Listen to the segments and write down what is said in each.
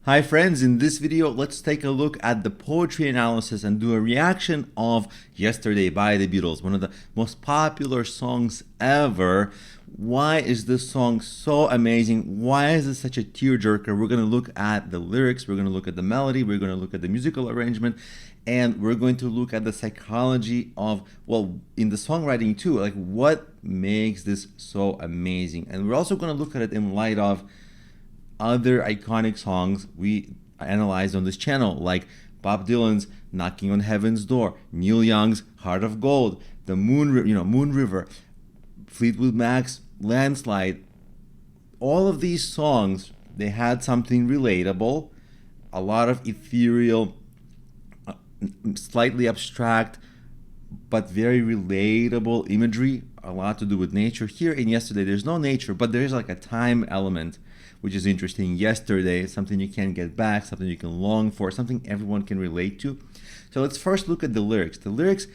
Hi friends, in this video let's take a look at the poetry analysis and do a reaction of Yesterday by the Beatles, one of the most popular songs ever. Why is this song so amazing? Why is it such a tearjerker? We're going to look at the lyrics, we're going to look at the melody, we're going to look at the musical arrangement, and we're going to look at the psychology of, well, in the songwriting too, like what makes this so amazing. And we're also going to look at it in light of other iconic songs we analyzed on this channel, like Bob Dylan's Knocking on Heaven's Door, Neil Young's Heart of Gold, the Moon River, Fleetwood Mac's Landslide. All of these songs, they had something relatable, a lot of ethereal, slightly abstract, but very relatable imagery, a lot to do with nature. Here in Yesterday, there's no nature, but there's like a time element, which is interesting. Yesterday is something you can't get back, something you can long for, something everyone can relate to. So let's first look at the lyrics. The lyrics,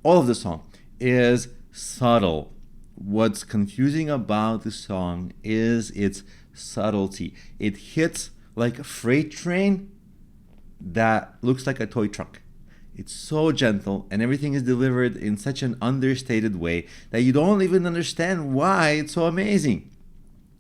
all of the song, is subtle. What's confusing about the song is its subtlety. It hits like a freight train that looks like a toy truck. It's so gentle, and everything is delivered in such an understated way that you don't even understand why it's so amazing.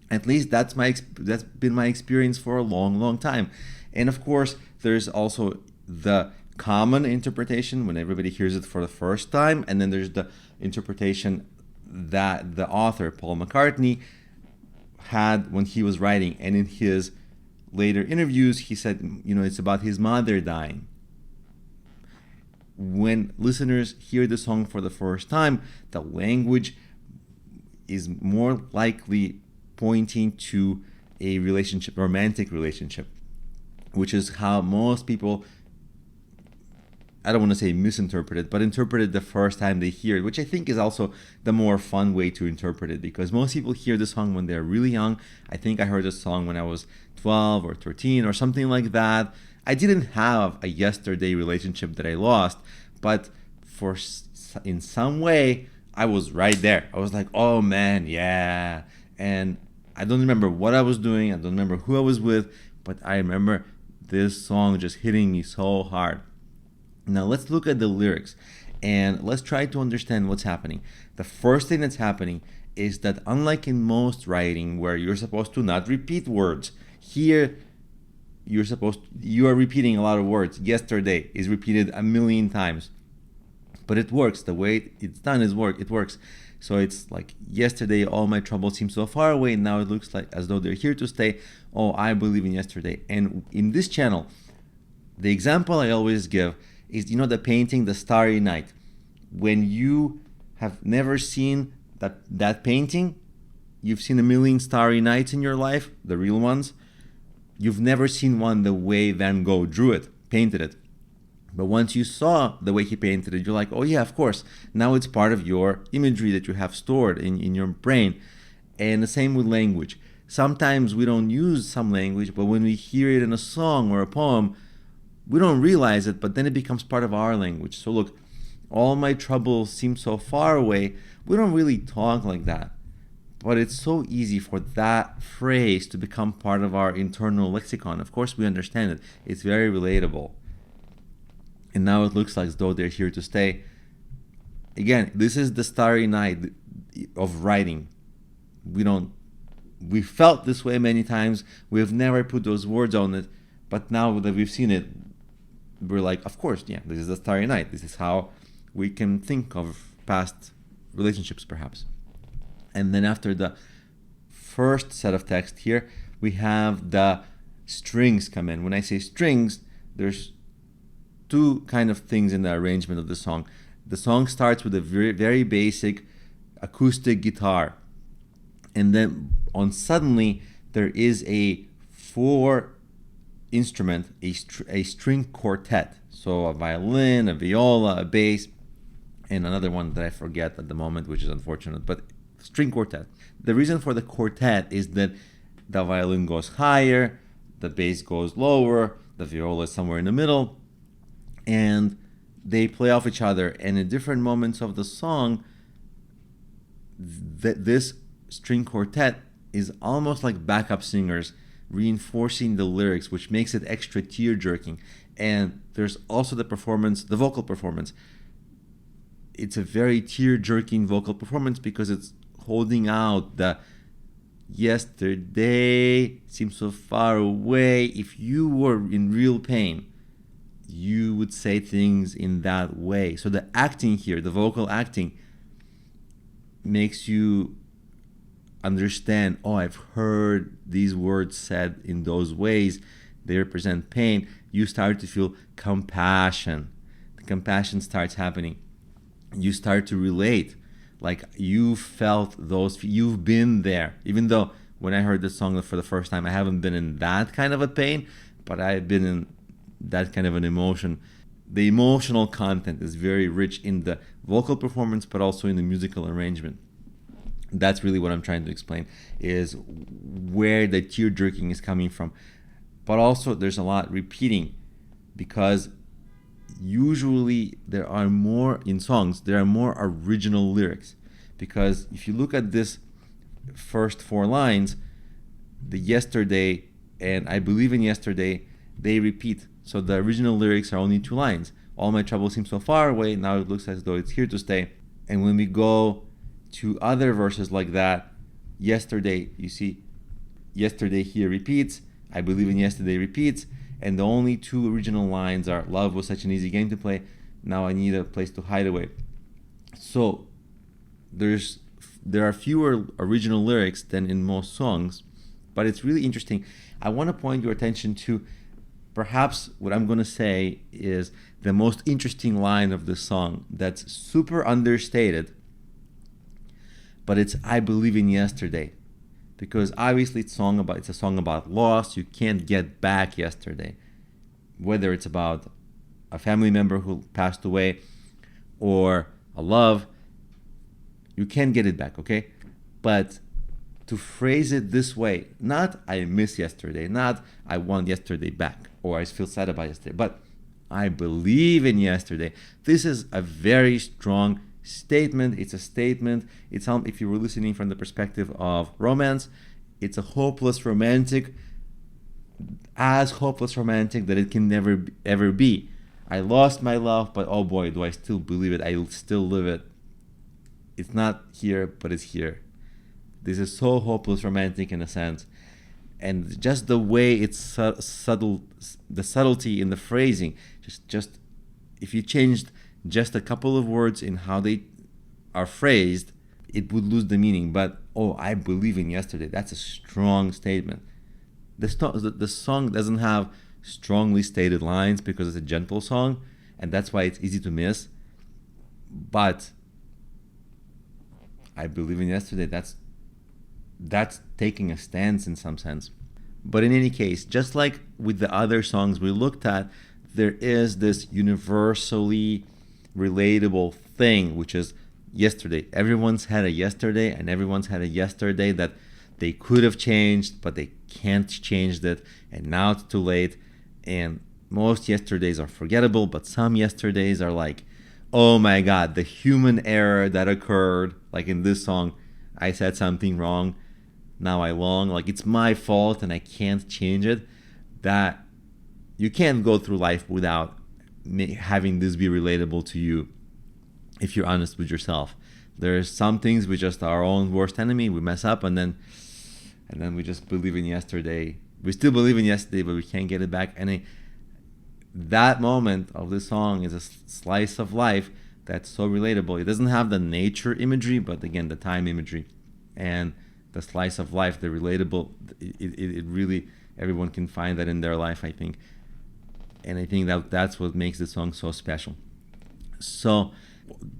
At least that's been my experience for a long time. And of course, there's also the common interpretation when everybody hears it for the first time, and then there's the interpretation that the author, Paul McCartney, had when he was writing. And in his later interviews, he said, it's about his mother dying. When listeners hear the song for the first time, the language is more likely pointing to a relationship, romantic relationship, which is how most people, I don't want to say misinterpret it, but interpret it the first time they hear it, which I think is also the more fun way to interpret it, because most people hear the song when they're really young. I think I heard the song when I was 12 or 13 or something like that. I didn't have a yesterday relationship that I lost, but in some way, I was right there. I was like, oh man, yeah. And I don't remember what I was doing. I don't remember who I was with, but I remember this song just hitting me so hard. Now let's look at the lyrics and let's try to understand what's happening. The first thing that's happening is that unlike in most writing where you're supposed to not repeat words, here you are repeating a lot of words. Yesterday is repeated a million times, but it works. The way it's done it works. So it's like, yesterday all my troubles seem so far away, now it looks like as though they're here to stay. Oh, I believe in yesterday. And in this channel, the example I always give is, the painting The Starry Night. When you have never seen that painting, you've seen a million starry nights in your life, the real ones. You've never seen one the way Van Gogh drew it, painted it. But once you saw the way he painted it, you're like, oh yeah, of course. Now it's part of your imagery that you have stored in your brain. And the same with language. Sometimes we don't use some language, but when we hear it in a song or a poem, we don't realize it, but then it becomes part of our language. So look, all my troubles seem so far away. We don't really talk like that. But it's so easy for that phrase to become part of our internal lexicon. Of course, we understand it. It's very relatable. And now it looks like as though they're here to stay. Again, this is the starry night of writing. We felt this way many times. We've never put those words on it. But now that we've seen it, we're like, of course, yeah, this is the starry night. This is how we can think of past relationships, perhaps. And then after the first set of text here, we have the strings come in. When I say strings, there's two kind of things in the arrangement of the song. The song starts with a very basic acoustic guitar, and then on suddenly there is a four instrument, a string quartet. So a violin, a viola, a bass, and another one that I forget at the moment, which is unfortunate, but string quartet. The reason for the quartet is that the violin goes higher, the bass goes lower, the viola is somewhere in the middle, and they play off each other. And in different moments of the song, this string quartet is almost like backup singers reinforcing the lyrics, which makes it extra tear-jerking. And there's also the performance, the vocal performance. It's a very tear-jerking vocal performance because it's holding out the yesterday seems so far away. If you were in real pain, you would say things in that way. So the acting here, the vocal acting, makes you understand, oh, I've heard these words said in those ways. They represent pain. You start to feel compassion. The compassion starts happening. You start to relate. Like you felt those, you've been there. Even though when I heard this song for the first time, I haven't been in that kind of a pain, but I've been in that kind of an emotion. The emotional content is very rich in the vocal performance, but also in the musical arrangement. That's really what I'm trying to explain, is where the tear-jerking is coming from. But also there's a lot repeating, because usually there are more, in songs, there are more original lyrics. Because if you look at this first 4 lines, the yesterday and I believe in yesterday, they repeat. So the original lyrics are only 2 lines. All my trouble seems so far away, now it looks as though it's here to stay. And when we go to other verses like that, yesterday, you see, yesterday here repeats, I believe in yesterday repeats, and the only 2 original lines are, love was such an easy game to play, now I need a place to hide away. So there are fewer original lyrics than in most songs, but it's really interesting. I want to point your attention to perhaps what I'm going to say is the most interesting line of the song that's super understated, but it's I believe in yesterday. Because obviously it's a song about loss. You can't get back yesterday. Whether it's about a family member who passed away or a love, you can't get it back, okay? But to phrase it this way, not I miss yesterday, not I want yesterday back, or I feel sad about yesterday, but I believe in yesterday. This is a very strong statement. It's a statement. It's if you were listening from the perspective of romance, it's a hopeless romantic, as hopeless romantic that it can never ever be. I lost my love, but oh boy, do I still believe it. I still live it. It's not here, but it's here. This is so hopeless romantic in a sense. And just the way it's subtle, the subtlety in the phrasing, just if you changed just a couple of words in how they are phrased, it would lose the meaning. But, oh, I believe in yesterday. That's a strong statement. The song doesn't have strongly stated lines because it's a gentle song, and that's why it's easy to miss. But I believe in yesterday, that's taking a stance in some sense. But in any case, just like with the other songs we looked at, there is this universally relatable thing, which is yesterday. Everyone's had a yesterday, and everyone's had a yesterday that they could have changed, but they can't change it, and now it's too late. And most yesterdays are forgettable, but some yesterdays are like, oh my God, the human error that occurred, like in this song, I said something wrong, now I long, like it's my fault and I can't change it. That you can't go through life without having this be relatable to you if you're honest with yourself. There's some things we just our own worst enemy, we mess up, and then we just believe in yesterday. We still believe in yesterday, but we can't get it back. And that moment of this song is a slice of life that's so relatable. It doesn't have the nature imagery, but again, the time imagery and the slice of life, the relatable, it really, everyone can find that in their life, I think. And I think that's what makes the song so special. So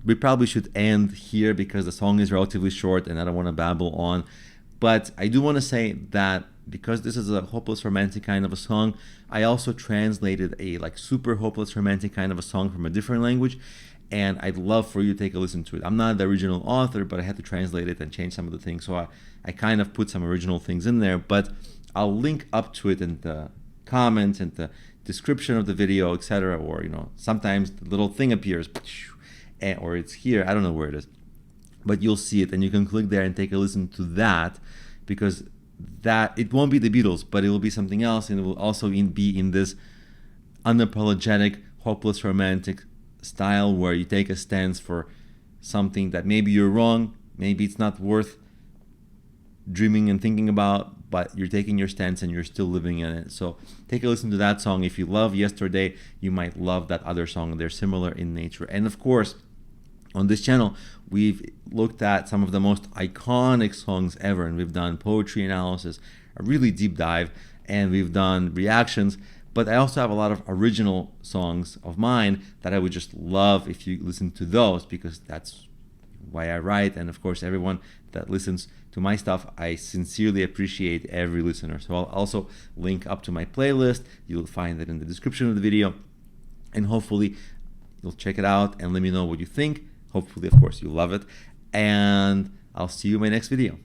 we probably should end here because the song is relatively short and I don't want to babble on. But I do want to say that because this is a hopeless romantic kind of a song, I also translated a super hopeless romantic kind of a song from a different language, and I'd love for you to take a listen to it. I'm not the original author, but I had to translate it and change some of the things, so I kind of put some original things in there, but I'll link up to it in the comments and the description of the video, etc. Or sometimes the little thing appears, or it's here. I don't know where it is, but you'll see it, and you can click there and take a listen to that, because that it won't be the Beatles, but it will be something else, and it will also be in this unapologetic, hopeless romantic style where you take a stance for something that maybe you're wrong, maybe it's not worth dreaming and thinking about, but you're taking your stance and you're still living in it. So take a listen to that song. If you love Yesterday, you might love that other song. They're similar in nature. And of course, on this channel, we've looked at some of the most iconic songs ever, and we've done poetry analysis, a really deep dive, and we've done reactions. But I also have a lot of original songs of mine that I would just love if you listen to those, because that's why I write. And of course, everyone that listens to my stuff, I sincerely appreciate every listener. So I'll also link up to my playlist. You'll find it in the description of the video, and hopefully you'll check it out and let me know what you think. Hopefully, of course, you love it, and I'll see you in my next video.